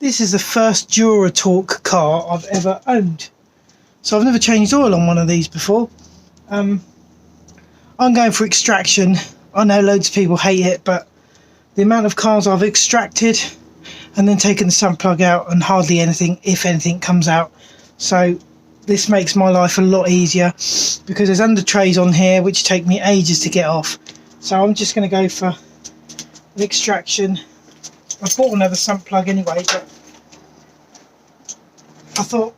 This is the first Duratorque car I've ever owned. So I've never changed oil on one of these before. I'm going for extraction. I know loads of people hate it, but the amount of cars I've extracted and then taken the sump plug out, and hardly anything, if anything, comes out. So this makes my life a lot easier, because there's under trays on here which take me ages to get off. So I'm just going to go for an extraction. I bought another sump plug anyway, but I thought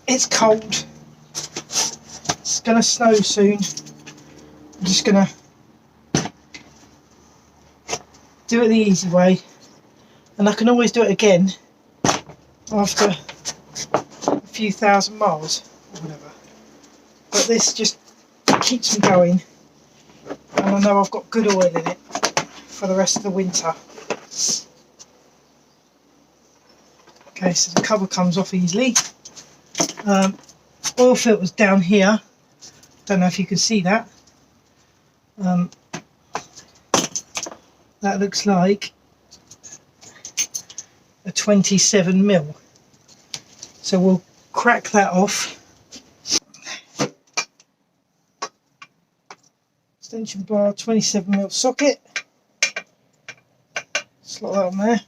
it's cold, it's going to snow soon, I'm just going to do it the easy way, and I can always do it again after a few thousand miles or whatever. But this just keeps me going, and I know I've got good oil in it for the rest of the winter. Okay, so the cover comes off easily. Oil filter's down here, don't know if you can see that. That looks like a 27mm. So we'll crack that off. Extension bar, 27mm socket. Slot that on there.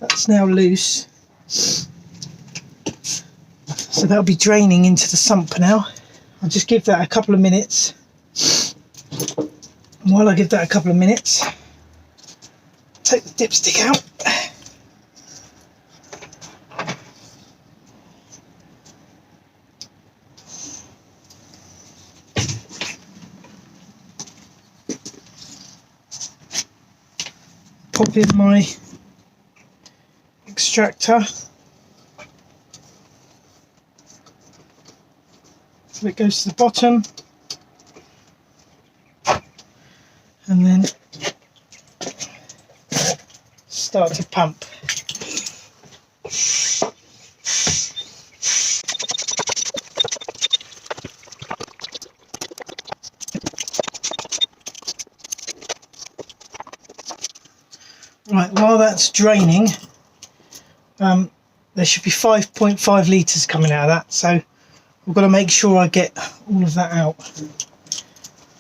That's now loose. So that'll be draining into the sump now. I'll just give that a couple of minutes. And while I give that a couple of minutes, take the dipstick out. Pop in my extractor. So it goes to the bottom, and then start to pump. Right, while that's draining, there should be 5.5 litres coming out of that, so we've got to make sure I get all of that out.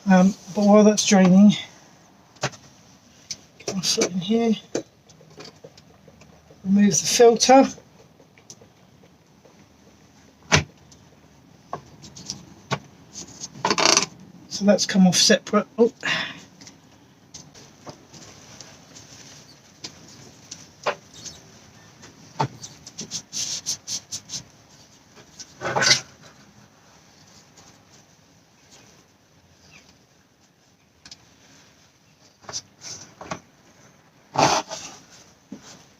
But while that's draining, get my foot in here, remove the filter. So that's come off separate. Oh.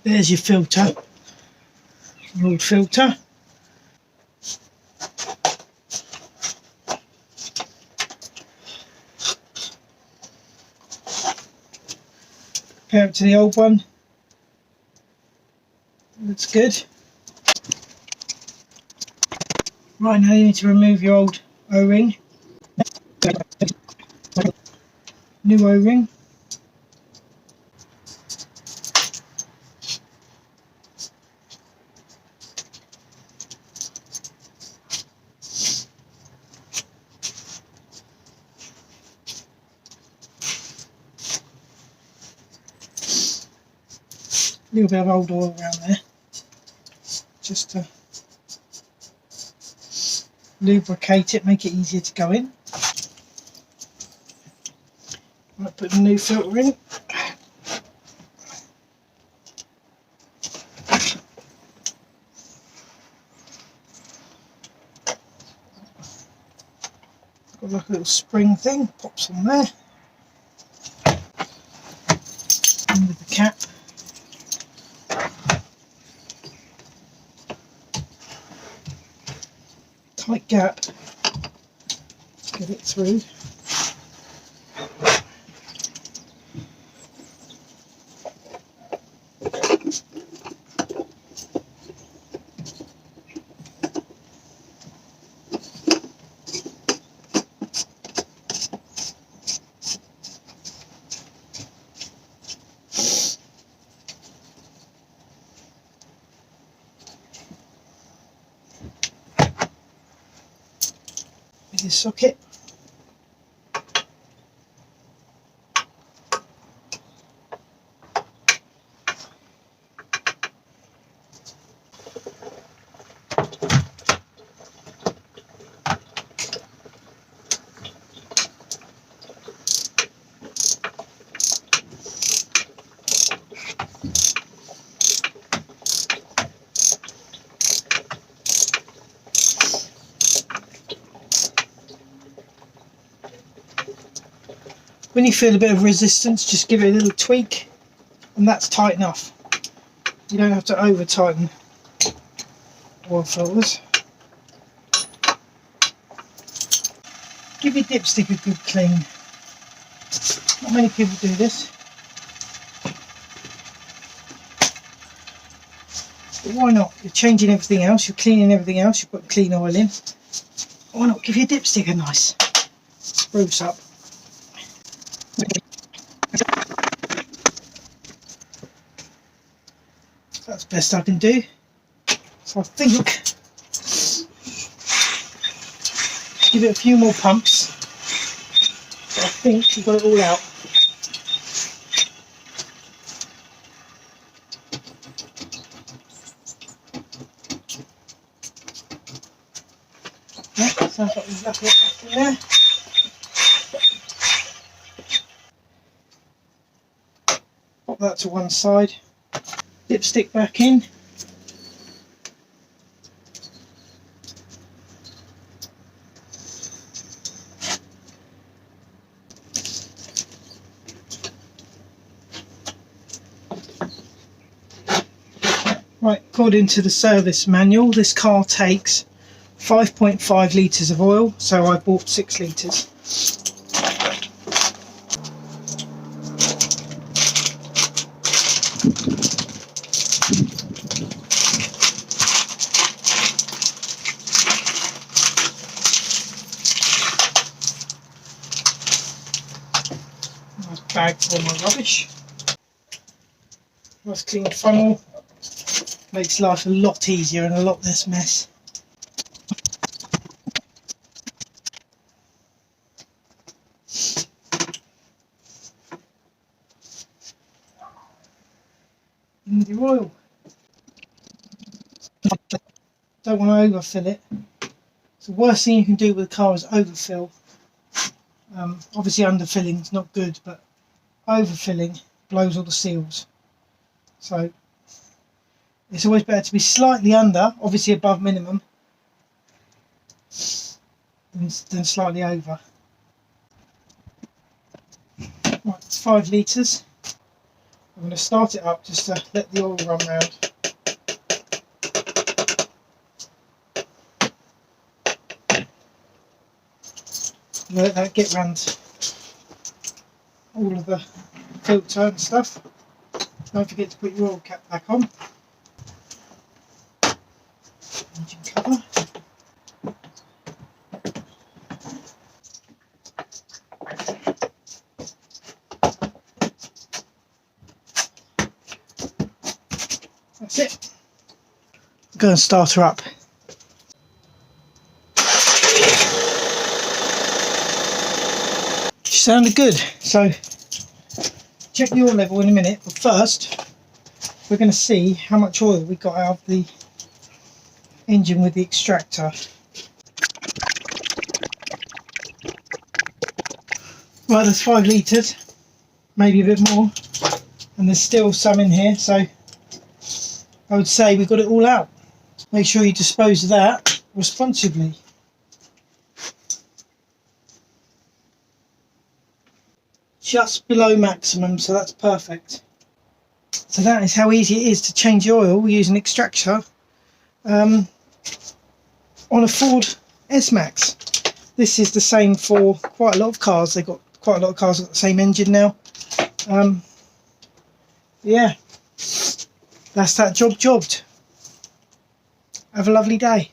There's your filter, your old filter. Compare it to the old one. Looks good. Right, now you need to remove your old O-ring. New O-ring. A little bit of old oil around there, just to lubricate it, make it easier to go in. Might put the new filter in. Got like a little spring thing, pops on there. In with the cap. Tight gap to get it through. with this socket. When you feel a bit of resistance, just give it a little tweak and that's tight enough. You don't have to over tighten oil filters. Give your dipstick a good clean. Not many people do this. But why not? You're changing everything else, you're cleaning everything else, you've got clean oil in. Why not give your dipstick a nice spruce up? That's the best I can do. So I think give it a few more pumps. But I think we've got it all out. Yeah, sounds like there's nothing left in there. Pop that to one side. Dipstick back in. Right, according to the service manual, this car takes 5.5 litres of oil, so I bought 6 litres. Nice bag for my rubbish. Nice clean funnel. Makes life a lot easier and a lot less mess. In with your oil. Don't want to overfill it. So the worst thing you can do with a car is overfill. Obviously underfilling is not good, but overfilling blows all the seals. So it's always better to be slightly under, obviously above minimum, than slightly over. Right, it's 5 litres. I'm going to start it up just to let the oil run round. Let that get round all of the filter and stuff. Don't forget to put your oil cap back on. Engine cover. That's it. I'm going to start her up. She sounded good, so check the oil level in a minute, but first we're going to see how much oil we got out of the engine with the extractor. Right, there's 5 litres, maybe a bit more, and there's still some in here, so I would say we got it all out. Make sure you dispose of that responsibly. Just below maximum, so that's perfect. So that is how easy it is to change the oil using extractor on a Ford S-Max. This is the same for quite a lot of cars. They've got quite a lot of cars got the same engine now. Yeah, that's that job jobbed. Have a lovely day.